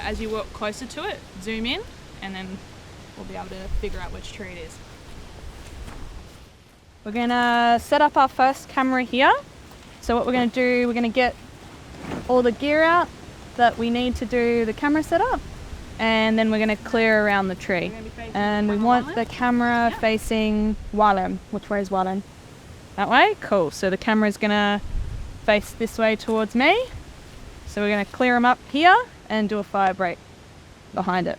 as you walk closer to it, zoom in, and then we'll be able to figure out which tree it is. We're going to set up our first camera here. So what we're going to do, we're going to get all the gear out that we need to do the camera setup, and then we're going to clear around the tree. And we want the camera facing Warddeken. Which way is Warddeken? That way? Cool. So the camera is going to face this way towards me. So we're going to clear them up here and do a fire break behind it.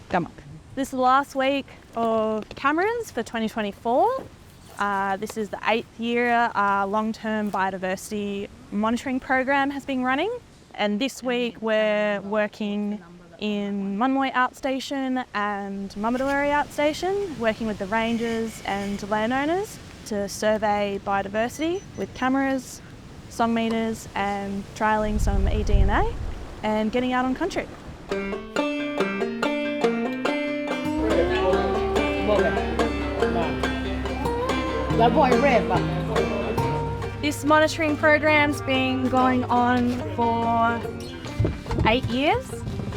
Come on. This is the last week of cameras for 2024. This is the 8th year our long-term biodiversity monitoring program has been running. And this week we're working in Manmoyi Outstation and Mammadawari Outstation, working with the rangers and landowners to survey biodiversity with cameras, song meters, and trialling some eDNA and getting out on country. This monitoring program's been going on for 8 years,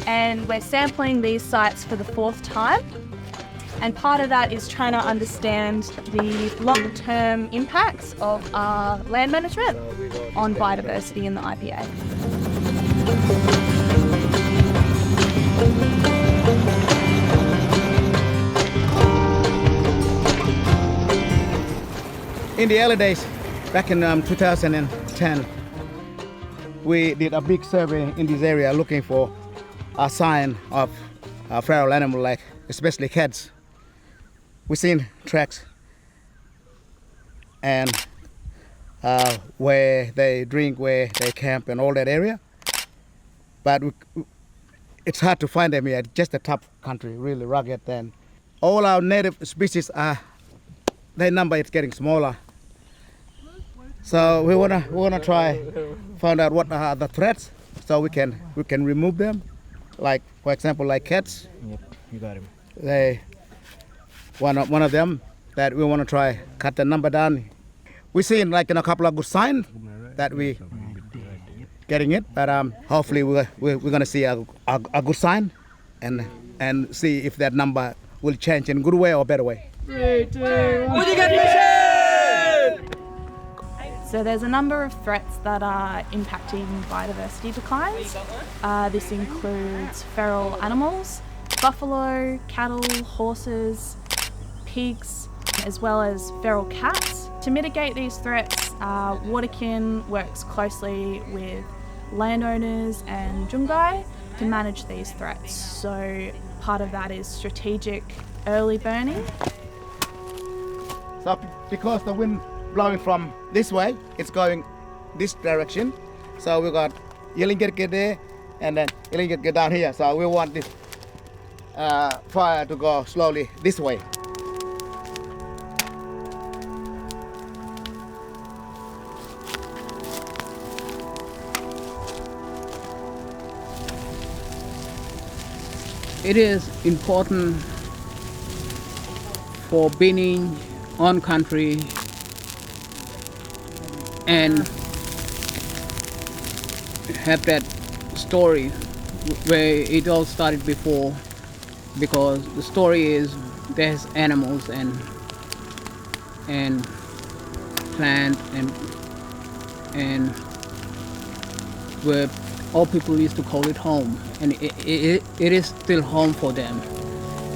and we're sampling these sites for the 4th time. And part of that is trying to understand the long-term impacts of our land management on biodiversity in the IPA. In the early days, back in 2010, we did a big survey in this area looking for a sign of a feral animal, like especially cats. We've seen tracks and where they drink, where they camp, and all that area. But it's hard to find them here. Just a tough country, really rugged, and all our native species their number is getting smaller. So we wanna try find out what are the threats, so we can remove them. Like for example, like cats. Yep, you got him. They one of them that we want to try cut the number down. We seen like a couple of good signs that we getting it, but hopefully we're gonna see a good sign and see if that number will change in a good way or better way. 3, 2, 1. So there's a number of threats that are impacting biodiversity declines. This includes feral animals, buffalo, cattle, horses, pigs, as well as feral cats. To mitigate these threats, Warddeken works closely with landowners and Jungai to manage these threats. So part of that is strategic early burning. So because the wind blowing from this way, it's going this direction. So we got Yellingget there and then Yellingget down here. So we want this fire to go slowly this way. It is important for being on country and have that story where it all started before, because the story is there's animals and plant and where all people used to call it home, and it is still home for them,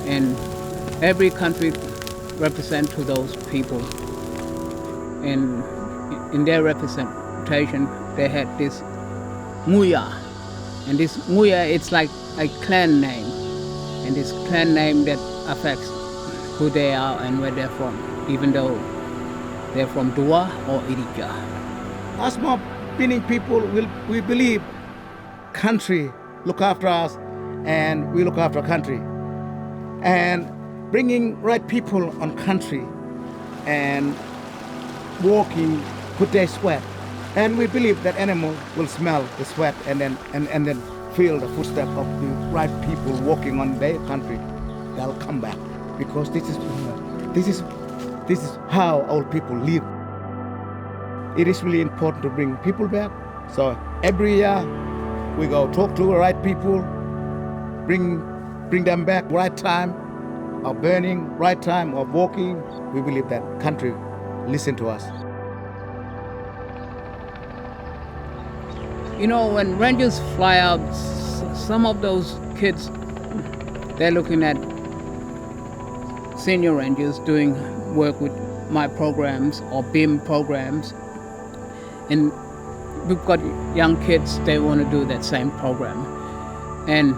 and every country represents to those people, and in their representation they had this Muya, and this Muya, it's like a clan name, and this clan name that affects who they are and where they're from, even though they're from Dua or Irija. Us more Pinning people we believe country look after us and we look after country, and bringing right people on country and walking put their sweat, and we believe that animal will smell the sweat and then feel the footsteps of the right people walking on their country. They'll come back, because this is how our people live. It is really important to bring people back. So every year we go talk to the right people bring them back right time of burning, right time of walking. We believe that country listen to us. You know, when rangers fly out, some of those kids, they're looking at senior rangers doing work with my programs or BIM programs. And we've got young kids, they want to do that same program. And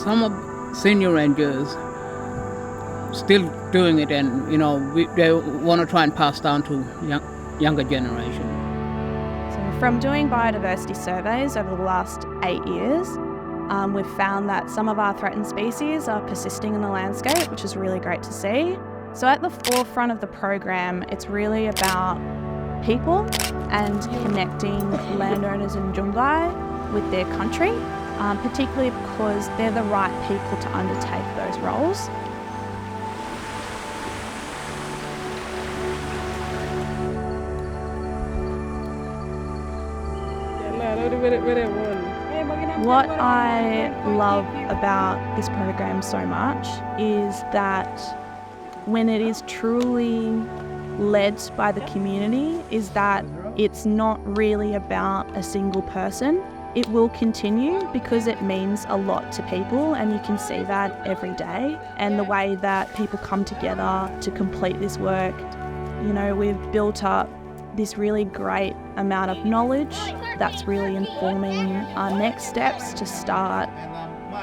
some of senior rangers still doing it, and you know, they want to try and pass down to younger generation. So from doing biodiversity surveys over the last 8 years, we've found that some of our threatened species are persisting in the landscape, which is really great to see. So at the forefront of the program, it's really about people and connecting landowners in Jungai with their country, particularly because they're the right people to undertake those roles. What I love about this program so much is that when it is truly led by the community, is that it's not really about a single person. It will continue because it means a lot to people, and you can see that every day. And the way that people come together to complete this work, you know, we've built up this really great amount of knowledge that's really informing our next steps to start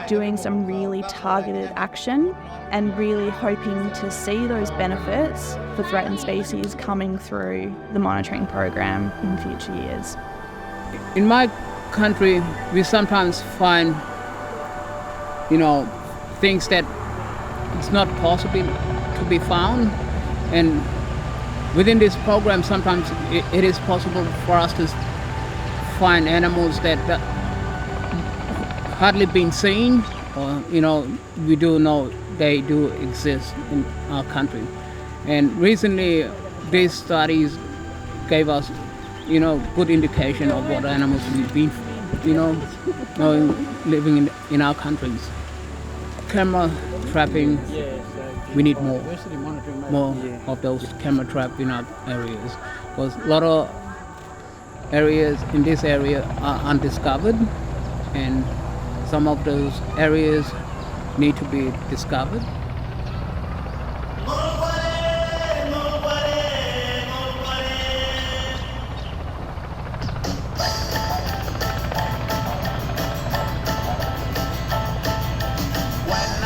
doing some really targeted action and really hoping to see those benefits for threatened species coming through the monitoring program in future years. In my country, we sometimes find, you know, things that it's not possible to be found, and within this program sometimes it is possible for us to find animals that hardly been seen, or you know, we do know they do exist in our country. And recently these studies gave us, you know, good indication of what animals we've been, you know, living in our countries. Camera trapping, we need more of those camera trap in our areas, because a lot of areas in this area are undiscovered, and some of those areas need to be discovered. When